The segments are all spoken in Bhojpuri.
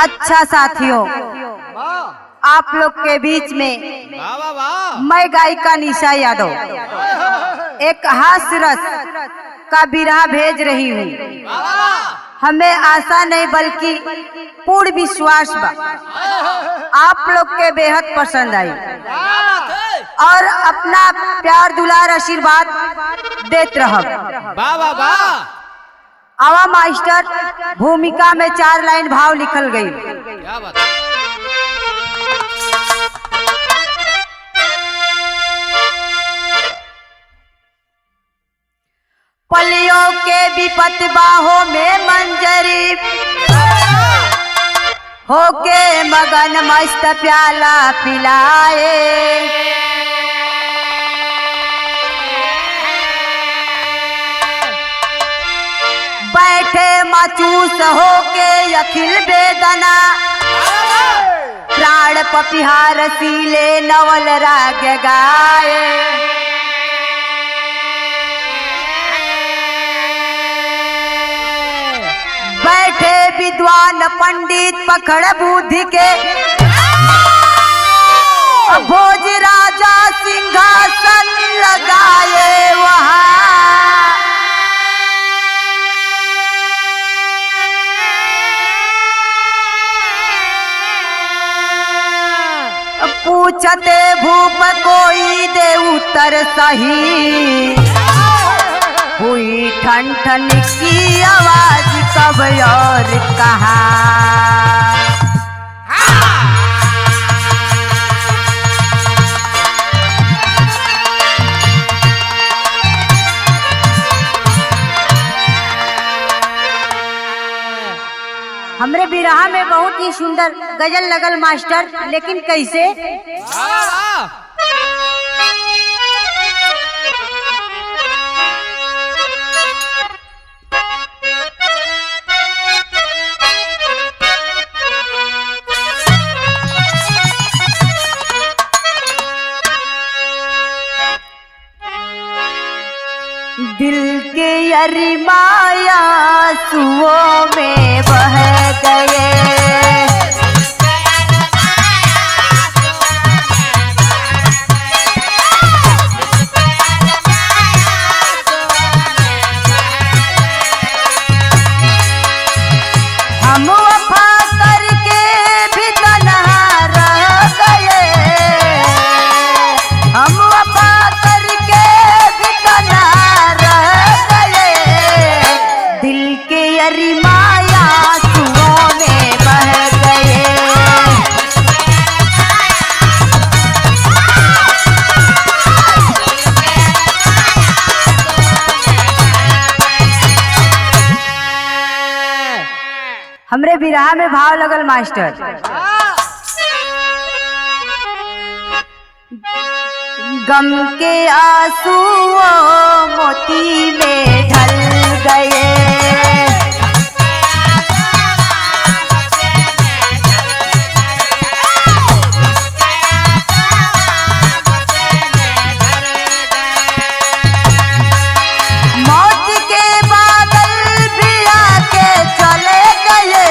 अच्छा साथियों, आप लोग के बीच में मैं गायिका निशा यादव एक हास्य रस का बिरहा भेज रही हूँ। हमें आशा नहीं बल्कि पूर्ण विश्वास बा आप लोग के बेहद पसंद आई और अपना प्यार दुलार आशीर्वाद देते रहो। आवा मास्टर, भूमिका में 4 लाइन भाव लिखल गई। क्या बात है? पलियों के विपत बाहों में मंजरी होके मगन मस्त प्याला पिलाए। बैठे माचूस होके अखिल बेदना प्राण पपिहार सीले नवल राग गाए। बैठे विद्वान पंडित पकड़ बुद्धि के भोज राजा सिंहासन लगाए वहाँ। पूछते भूप कोई दे उत्तर सही, हुई ठन ठन की आवाज कब और कहा। हमरे बिरहा में बहुत ही सुंदर गजल लगल मास्टर, लेकिन कैसे? दिल के अरमाया सुओं में बह गए, हम वफा करके भी तन्हा रह गए, हम वफा करके भी तन्हा रह गए। दिल के अरमाया सुओं में बह गए। हमरे बिरहा में भाव लगल मास्टर। गम के आंसुओं मोती में ढल गए, मौत के बादल भी आके चले गए,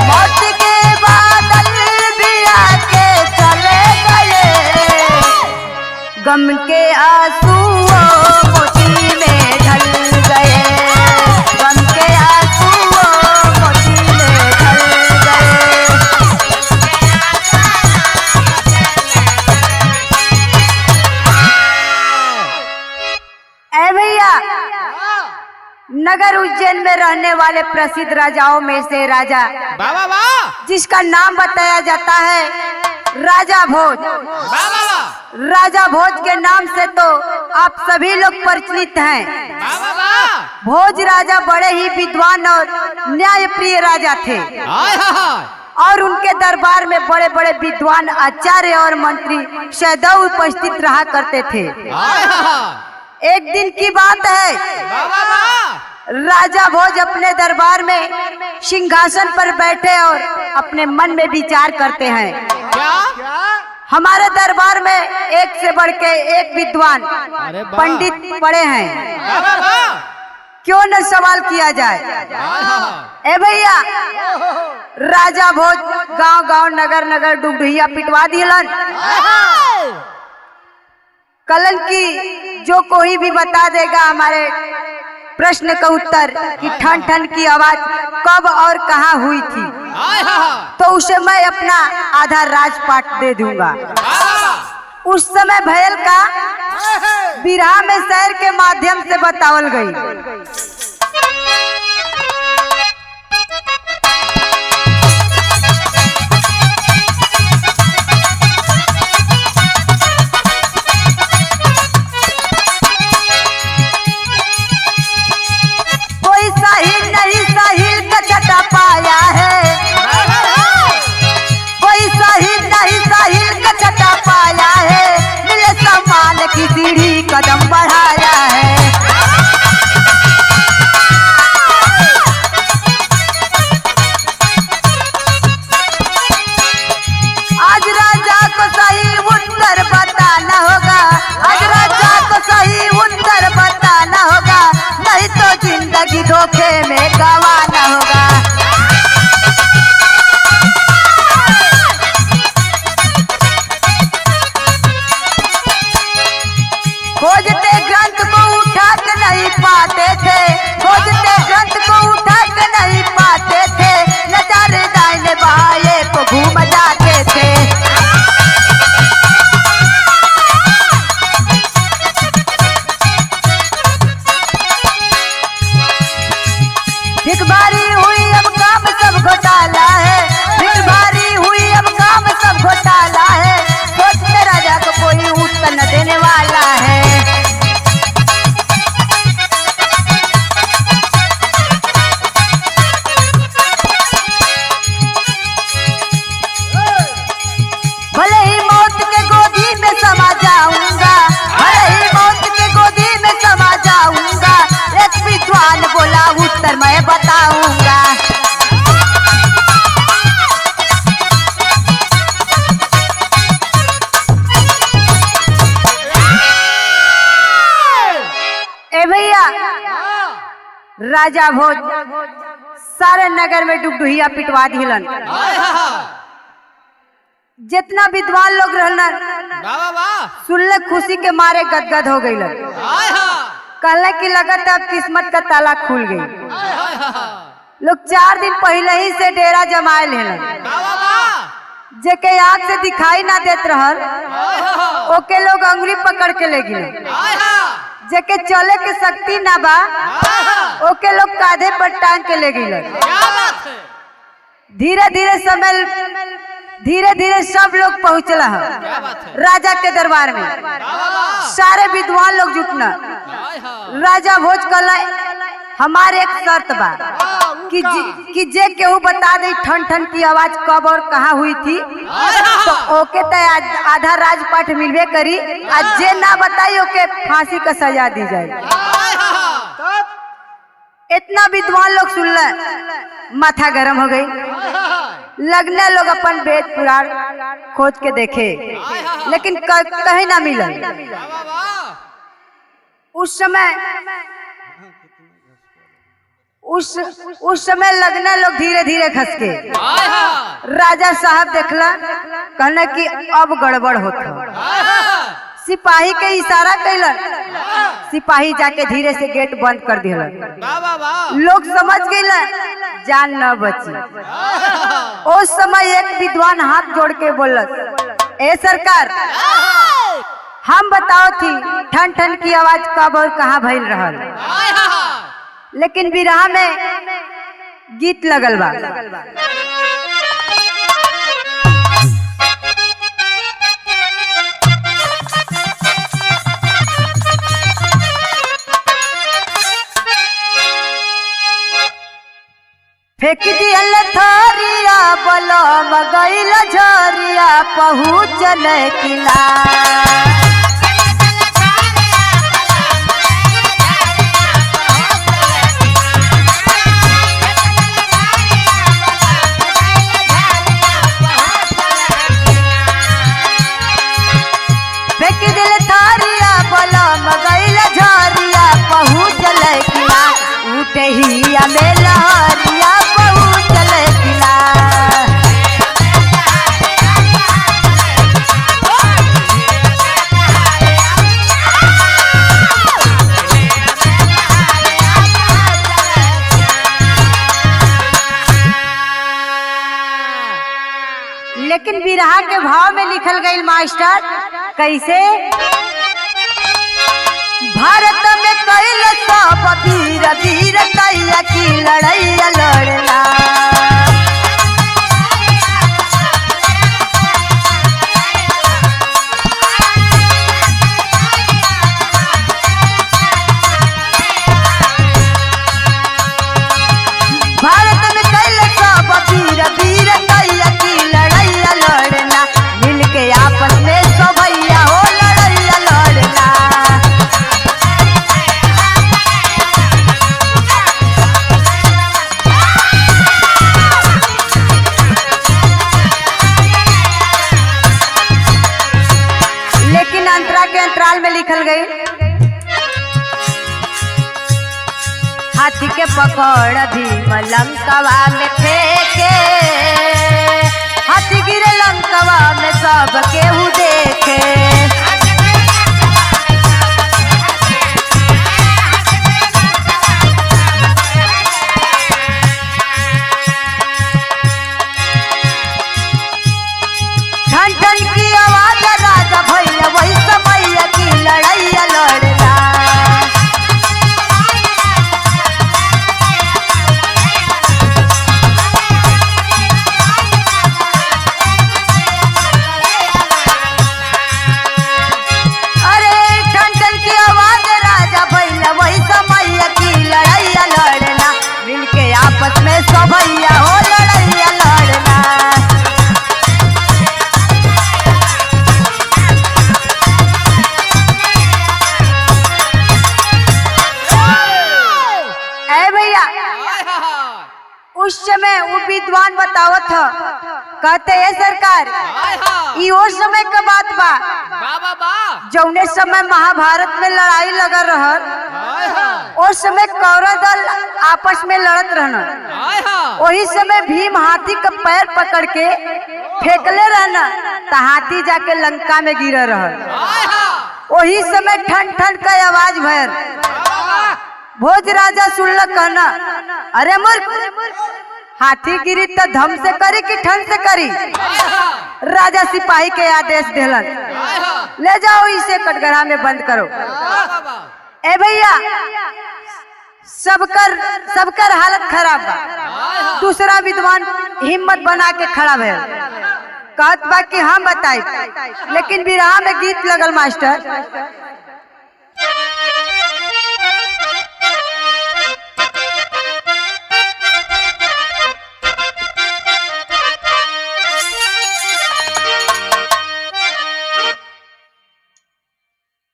मौत के बादल भी आके चले गए। गम के आंसुओं मोती में ढल गए, गम के आंसुओं मोती में ढल गए। ऐ भैया, नगर उज्जैन में रहने वाले प्रसिद्ध राजाओं में से राजा जिसका नाम बताया जाता है राजा भोज। राजा भोज के नाम से तो आप सभी लोग परिचित हैं। भोज राजा बड़े ही विद्वान और न्यायप्रिय राजा थे और उनके दरबार में बड़े बड़े विद्वान आचार्य और मंत्री सदैव उपस्थित रहा करते थे। एक दिन की बात है, राजा भोज अपने दरबार में सिंहासन पर बैठे और अपने मन में विचार करते हैं। हमारे दरबार में एक से बढ़ के एक विद्वान पंडित पड़े हैं, क्यों न सवाल किया जाए। ए भैया, राजा भोज गांव गांव नगर नगर डुगडुहिया पिटवा दिलन। कलन की जो कोई भी बता देगा हमारे प्रश्न का उत्तर कि ठन ठन की आवाज कब और कहां हुई थी, तो उसे मैं अपना आधा राजपाट दे दूंगा। उस समय भयल का बिरहा में शहर के माध्यम से बतावल गई। कोई साहिल नहीं साहिल का चटा पाया है, कोई साहिल नहीं साहिल का चटा पाया है, मिले सम्मान की सीढ़ी कदम बढ़ाया है। आज राजा को सही उत्तर बताना होगा, आज राजा को सही उत्तर बताना होगा, नहीं तो जिंदगी धोखे में गंवाना होगा। खोजते ग्रंथ को उठा के नहीं पाते थे, खोजते ग्रंथ को उठा के नहीं पाते थे, नजारे दाहिने बाएं को घूम जाते थे। एक बारी हुई अब काम सब घोटाला है, एक बारी हुई अब काम सब घोटाला है, सोचते राजा को कोई उत्तर न देने वाला है। भले ही मौत के गोदी में समा जाऊंगा, भले ही मौत के गोदी में समा जाऊंगा, एक विद्वान बोला उत्तर मैं बताऊंगा। ए भैया, राजा भोज सारे नगर में डुगडुहिया पिटवा दिलन। जितना विद्वान लोग रहलन सुनले खुशी के मारे गदगद हो गई। कहले की लगत अब किस्मत का ताला खुल गई। लोग 4 दिन पहले ही से डेरा जमाए लेलन। जेके आँख से दिखाई ना देत रहल ओके लोग अंगुली पकड़ के ले गए। जेके चले के शक्ति ना बा ओके लोग कांधे पर टांग के ले गए। धीरे धीरे सब लोग पहुँचला राजा के दरबार में। सारे विद्वान लोग जुटना। राजा भोज कहला हमारे एक शर्त बा कि जे केहू बता दे ठन ठन की आवाज कब और कहाँ हुई थी, तो ओके तो आधा राजपाट मिलवे करी, आज जे ना बताई ओके फांसी का सजा दी जाए। इतना विद्वान लोग सुनला, माथा गरम हो गई। लगने लोग अपन वेद पुराण खोज के देखे, लेकिन कहीं ना मिला। उस समय लगने लोग धीरे धीरे खसके। राजा साहब देखला, कहना कि अब गड़बड़ होता। सिपाही के इशारा कैलन, सिपाही जाके धीरे से गेट बंद कर दिलन। लोग समझ गए जान न बची। उस समय एक विद्वान हाथ जोड़ के बोलत, ए सरकार, हम बताओ थी ठन ठन की आवाज कब और कहाँ भइल रहल, लेकिन बिरहा में गीत लगल बा। फेंक दियल थरिया बलम गइल झरिया पहुँचल किला। फेंक दिल थरिया बलम गइल झरिया पहुँचल किला। देहिया में लहरिया पहुँचल किला। लेकिन बिरहा के भाव में लिखल गई मास्टर कैसे? भारत में कैल सब वीर वीर कैया की लड़ैया लड़ना। भारत में कैल सब वीर वीर कैया की लड़ैया लड़ना। मिलके आपस में सभैया हो लड़ैया लड़ना। लेकिन अंतरा के अंतराल में लिखल गई हाथी के पकड़ भीम लंकवा में फेंके। हाथी गिरे लंकवा में सब केहू देखे। ठन ठन की आवाज राजा भैया वही समैया की लड़ैया लड़ना। अरे ठन ठन की आवाज राजा भैया वही समैया की लड़ैया लड़ना। मिलके आपस में सभैया हो लड़ैया लड़ना। उस समय वो विद्वान बतावत था कहते है सरकार ई और समय का बात बा जौने समय महाभारत में लड़ाई लगा रहल। उस समय कौरव दल आपस में लड़त रहना। वही समय भीम हाथी का पैर पकड़ के फेंकले रहना तो हाथी जाके लंका में गिरा रहल। वही समय ठन ठन का आवाज भर भोज राजा सुनल कहना अरे मूर्ख हाथी गिरी तो धम से करी कि ठन से करी। राजा सिपाही के आदेश देलन ले जाओ इसे कटघरा में बंद करो। ए भैया सबकर हालत खराब बा। दूसरा विद्वान हिम्मत बना के खड़ा भैल कहत बा कि हम बताई। लेकिन बिरहा में गीत लगल मास्टर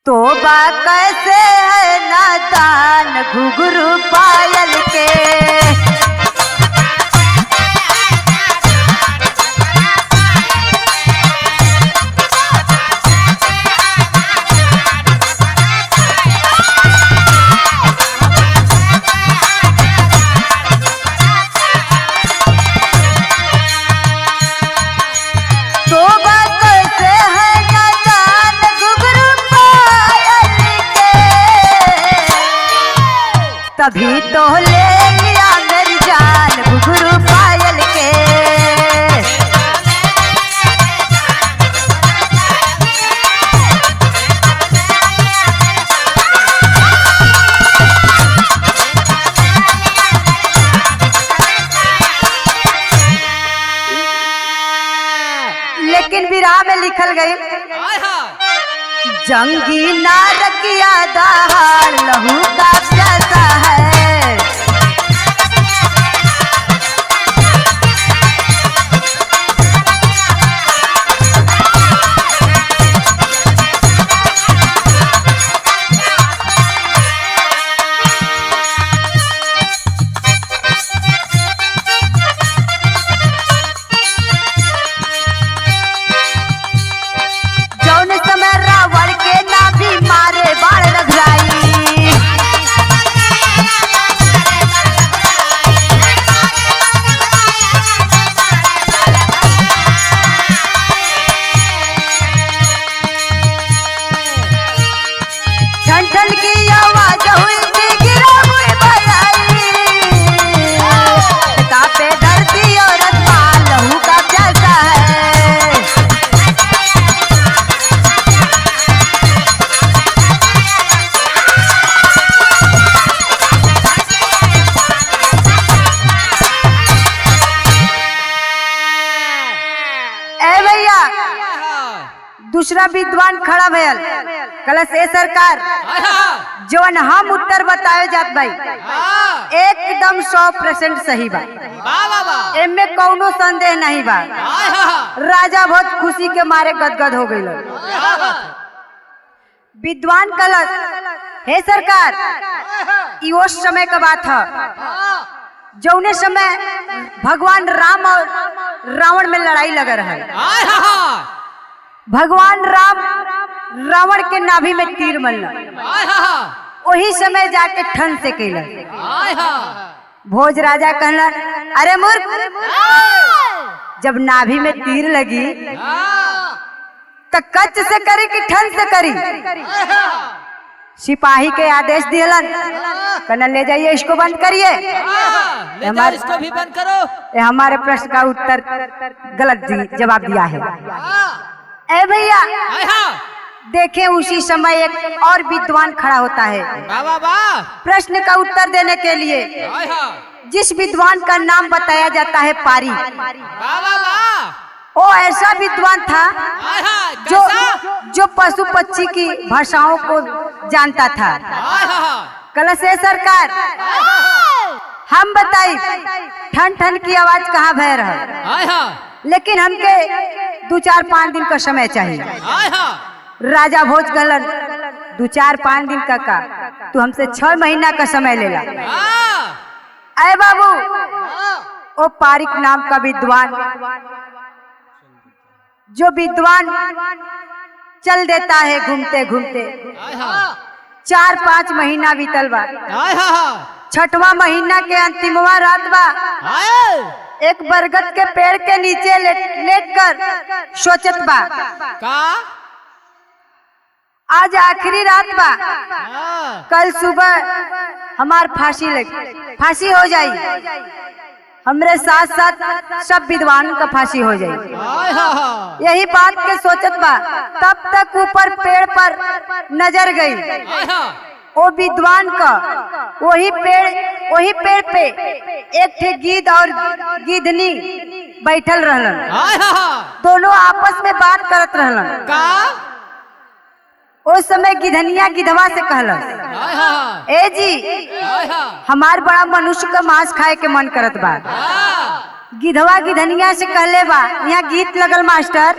तो बा कैसे है नादान घुघरू पायल के। तो बा कैसे है नादान घुघरू तभी तो ले लिया मेरी जान घुघरू पायल के। लेकिन बिरहा में लिखल गई जंगी नार किया दहाड़ लहू का प्यासा है। जौन समय रावण के नाभि मारे बाण रघुराई। दूसरा विद्वान खड़ा भयल कलश ए सरकार जवन हम उत्तर बतावे जात भाई एकदम 100% सही बा, एमे कौनो संदेह नहीं बा। राजा बहुत खुशी के मारे गदगद हो गई। विद्वान कलश हे सरकार ई उस समय का बात है जौने समय भगवान राम और रावण में लड़ाई लग रहा है। भगवान राम रावण के नाभि में तीर मरल, वही समय जाके ठन से कैल। भोज राजा कहला अरे मूर्ख, जब नाभि में तीर लगी तो कच्च से करी कि ठन से करी? सिपाही के आदेश दिलन कहना ले जाइए इसको बंद करिए, इसको भी बंद करो। हमारे प्रश्न का उत्तर गलत जवाब दिया है। ए भैया देखें उसी समय एक और विद्वान खड़ा होता है प्रश्न का उत्तर देने के लिए। जिस विद्वान का नाम बताया जाता है पारी, वो ऐसा विद्वान था जो पशु पक्षी की भाषाओं को जानता था। कलश सरकार हम बताई ठन ठन की आवाज कहाँ भय रहा, लेकिन हमके 2-4-5 दिन का समय चाहिए। राजा भोज गलन 2-4-5 दिन का तू हमसे 6 महीना का समय ले ला। अरे बाबू, ओ पारिक नाम का विद्वान, जो विद्वान चल देता है घूमते घूमते। 4-5 महीना बीतल बा, 6वां महीना के अंतिमवा रात बा। एक बरगद के पेड़ के नीचे लेट कर सोचत बा आज आखिरी रात बा, कल सुबह हमार फांसी हो जाई, हमरे साथ साथ सब विद्वानों का फांसी हो जाई। यही बात के सोचत बा, तब तक ऊपर पेड़ पर नजर गई। वो विद्वान का वही पेड़ पे एक ठे गिद्ध और गिद्धनी बैठल रहलन। दोनों आपस में बात करत रहलन। उस समय गिधनिया गिधवा से कहलन ए जी हमार बड़ा मनुष्य का मांस खाए के मन करत बा। गिधवा गिधनिया से कहले बा यहाँ गीत लगल मास्टर।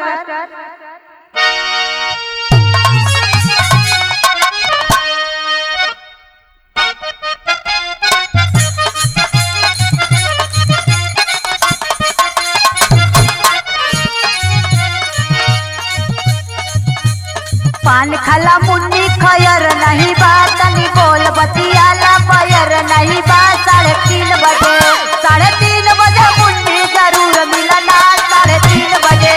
पान खाला मुन्नी खयर नहीं बा, तनी बोल बतियाला बयर नहीं बा। 3:30 बजे मुन्नी जरूर मिलना, 3:30 बजे।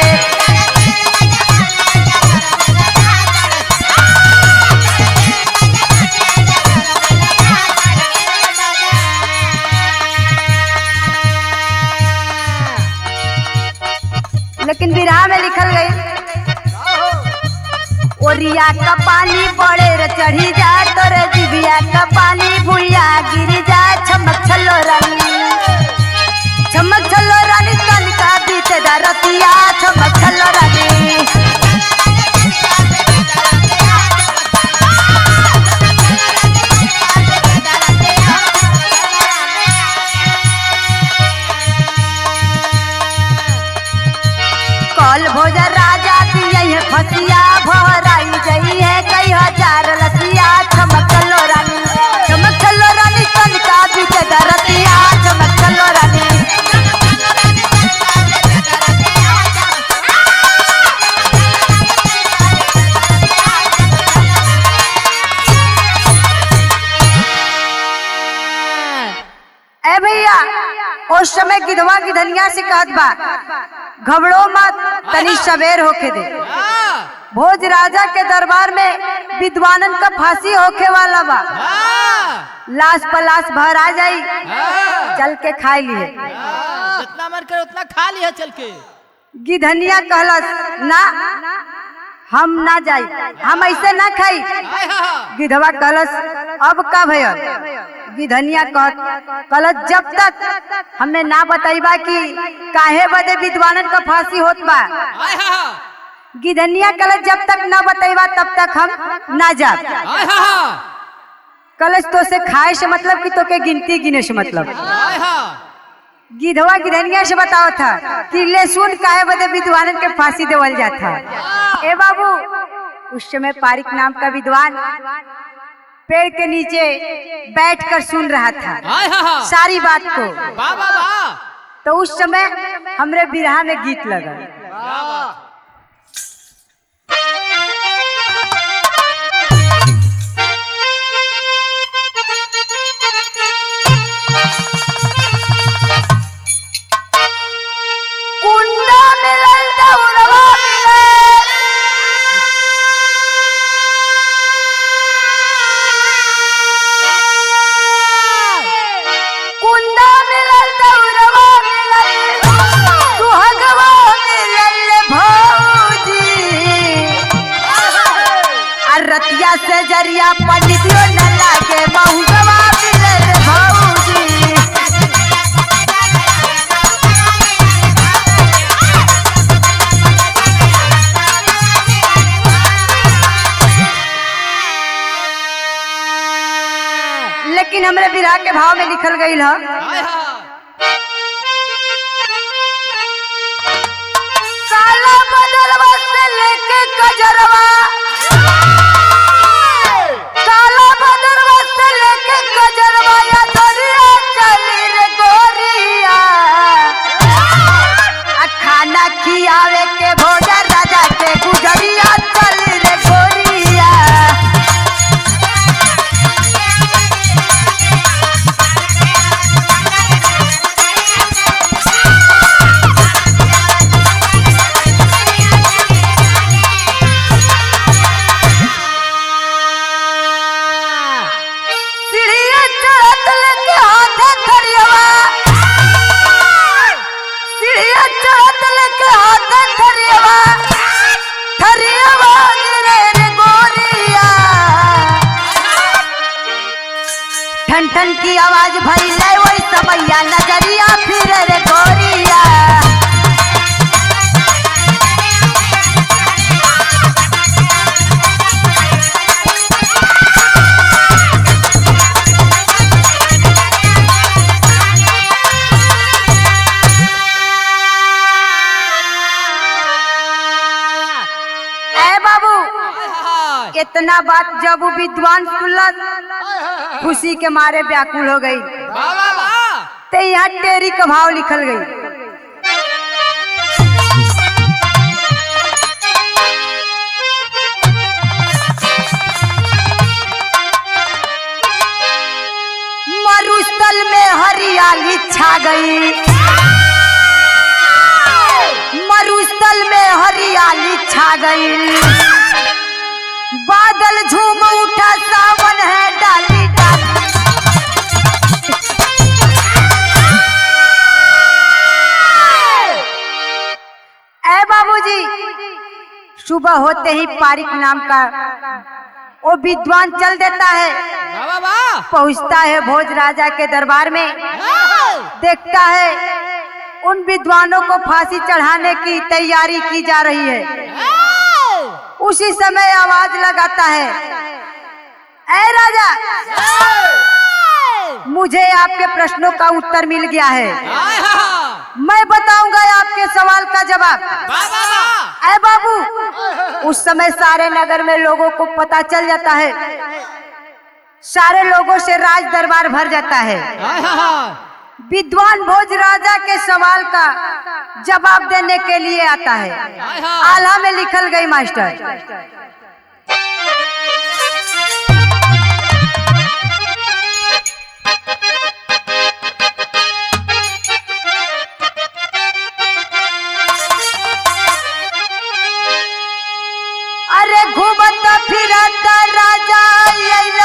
लेकिन बिरहा में लिखल गई ओरिया का पानी बड़े रे चढ़ी जा, तोरे जिबिया का पानी भुइया गिरी जा। छमक छलो रानी तनिका बीते दरतिया, छमक छलो रानी। कल भोज राजा दिए है फसिया, भराई गई है कई 1000 लसिया। चमक चलो रानी तनिका बीते दरतिया, चमक चलो रानी। ए भैया उस समय गिधवा गिधनिया से कहत बा घबरो मत, तनी सवेर होके दे। भोज राजा के दरबार में विद्वानन का फांसी होके वाला बा, लाश पलाश भर आ जाई, चल के खा लिए। जितना मन करे उतना खा लिया चल के। गिधनिया कहलस ना हम ना जाई, हम ऐसे ना खाई। गिधवा कहलस अब का भैया? गिधनिया कहलस जब तक हमें ना बताइबा कि काहे बदे विद्वानन का फांसी होत बा, गिधनिया कलश जब तक न बतेवा तब तक हम ना जा। कलश तो से खाए से मतलब कि तो के गिनती गिने से मतलब। गिधवा गिधनिया से बताओ था कि ले सुन काहे बदे विद्वान के फांसी देवल जाता। ए बाबू, उस समय पारिक नाम का विद्वान पेड़ के नीचे बैठकर सुन रहा था सारी बात को। तो उस समय हमरे बिरहा में गीत लगा। रतिया से जरिया पंडितियों न लागे महुआ मिले भौजी। लेकिन हमरे बिरहा के भाव में लिखल गई है काला बदलवा से लेके कजरवा, काला बदलवा से लेके कजरवा या दरिया चली रे गोरिया। खाना खियावे के भोजा राजा के गुजरिया चली रे गोरिया। ठन ठन की आवाज भइले वही समैया नजरिया फिर रे गोरिया। ए बाबू, इतना बात जब विद्वान सुनल खुशी के मारे व्याकुल हो गई। ते यहाँ टेरी का भाव लिखल गई। मरुस्थल में हरियाली छा गई, मरुस्थल में हरियाली छा गई। बादल झूम उठा सावन है डाली डाली। ए बाबूजी, सुबह होते ही पारिक नाम का वो विद्वान चल देता है, पहुंचता है भोज राजा के दरबार में, देखता है उन विद्वानों को फांसी चढ़ाने की तैयारी की जा रही है। उसी समय आवाज लगाता है, ऐ राजा, मुझे आपके प्रश्नों का उत्तर मिल गया है, मैं बताऊंगा आपके सवाल का जवाब। ऐ बाबू, उस समय सारे नगर में लोगों को पता चल जाता है, सारे लोगों से राज दरबार भर जाता है। विद्वान भोज राजा के सवाल का जवाब देने के लिए आता है। आला में लिखल गई मास्टर, अरे घूमत फिरत राजा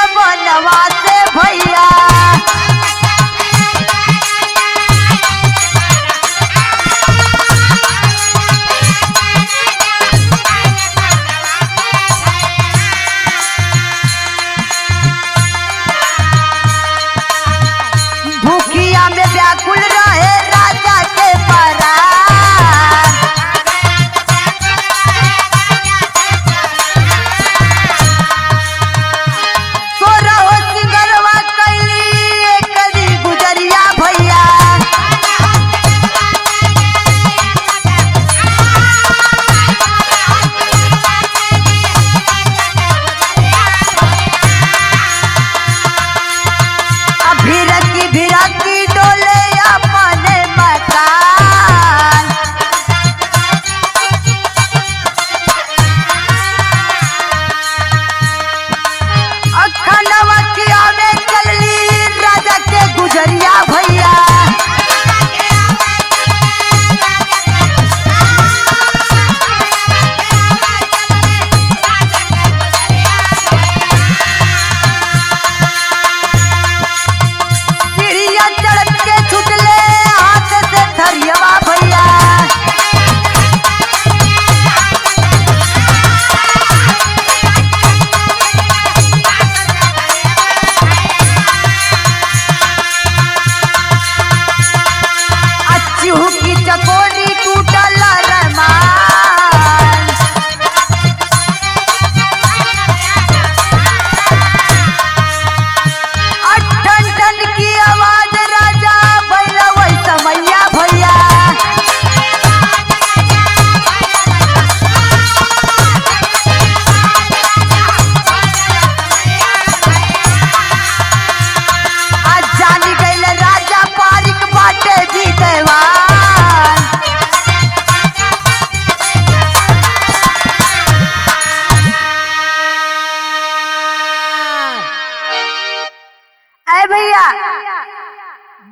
बनवा से भैया। भैया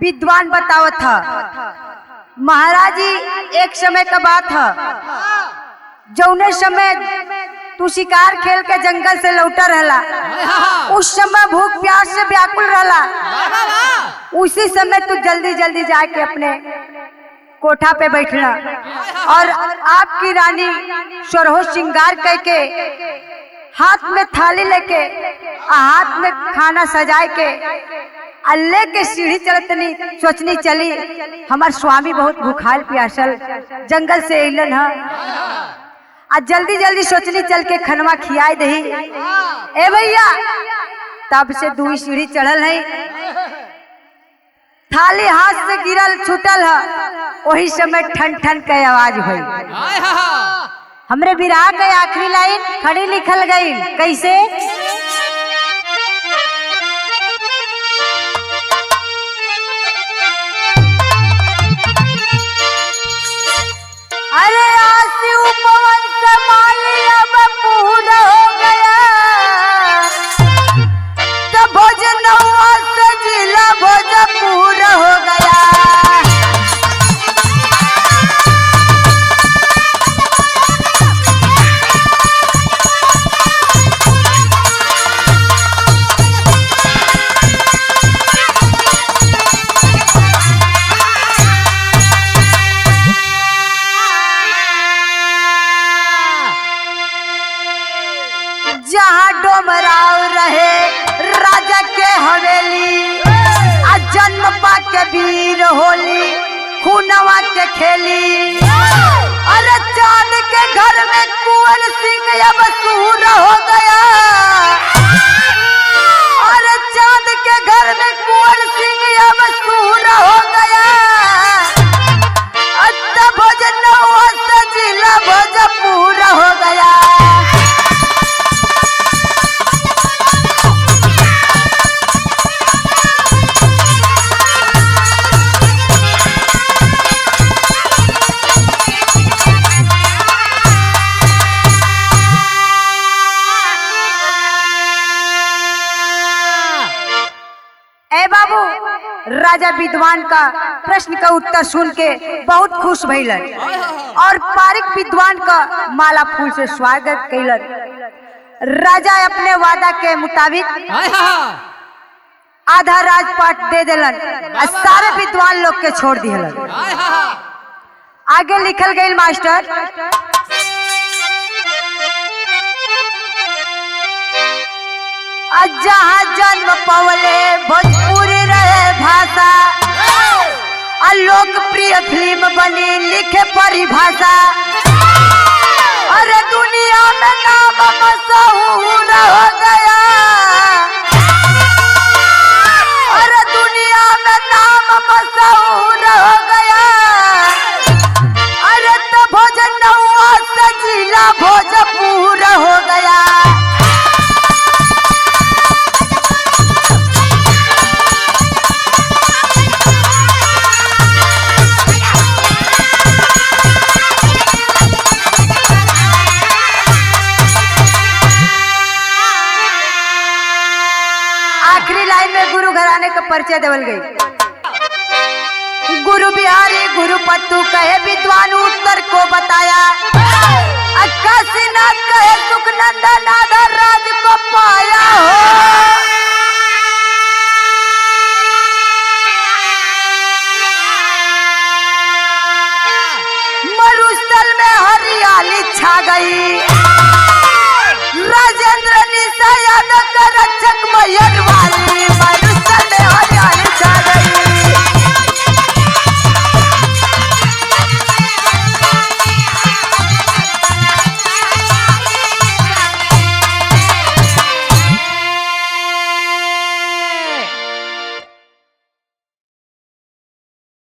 विद्वान बताओ था महाराज जी एक समय का बात है जौने समय तू शिकार खेल के जंगल से लौटा रहला उस समय भूख प्यास से व्याकुल रहला उसी समय तू जल्दी जल्दी जाके अपने कोठा पे बैठना और आपकी रानी सोरहो श्रृंगार करके हाथ में थाली लेके हाथ में खाना सजाए के अल्ले के सीढ़ी चलतनी सोचनी चली हमार स्वामी बहुत भूखाल प्यासल जंगल से अलन है आज जल्दी जल्दी सोचनी चल के खनवा खियाई दही ए भैया तब से दूई सीढ़ी चढ़ल है थाली हाथ से गिरल छूटल है वही समय ठन ठन के आवाज हुई हमरे बिरहा के आखिरी लाइन खड़ी लिखल गई कैसे अरे आसी उपवन से माली अब पूरा हो गया तो भोजन से जिला भोजपुर हो गया जहाँ डोमराव रहे राजा के हवेली आ जन्म पाके वीर होली खूनवा के खेली अरे चांद के घर में कुंवर सिंह अब सूर हो गया अरे चांद के घर में कुंवर सिंह अब सूर हो गया अच्छा भोजन से जिला भोजपुर हो गया बाबू राजा विद्वान का प्रश्न का उत्तर सुन के बहुत खुश भइलन और पारिक विद्वान का माला फूल से स्वागत कैलन राजा अपने वादा के मुताबिक आधा राजपाट दे दिलन और सारे विद्वान लोग के छोड़ दिलन आगे लिखल गई मास्टर जहाँ जन्म पवले भोजपुरी रहे भाषा लोकप्रिय फिल्म बनी लिखे परिभाषा अरे दुनिया में नाम मशहूर हो गया अरे दुनिया में नाम मशहूर हो गया अरे तो भोजन से जिला भोजपुर हो गया गुरु घराने का परिचय देवल गई गुरु बिहारी गुरु पत्तू कहे विद्वान उत्तर को बताया काशीनाथ कहे सुखनंदन आधार राज को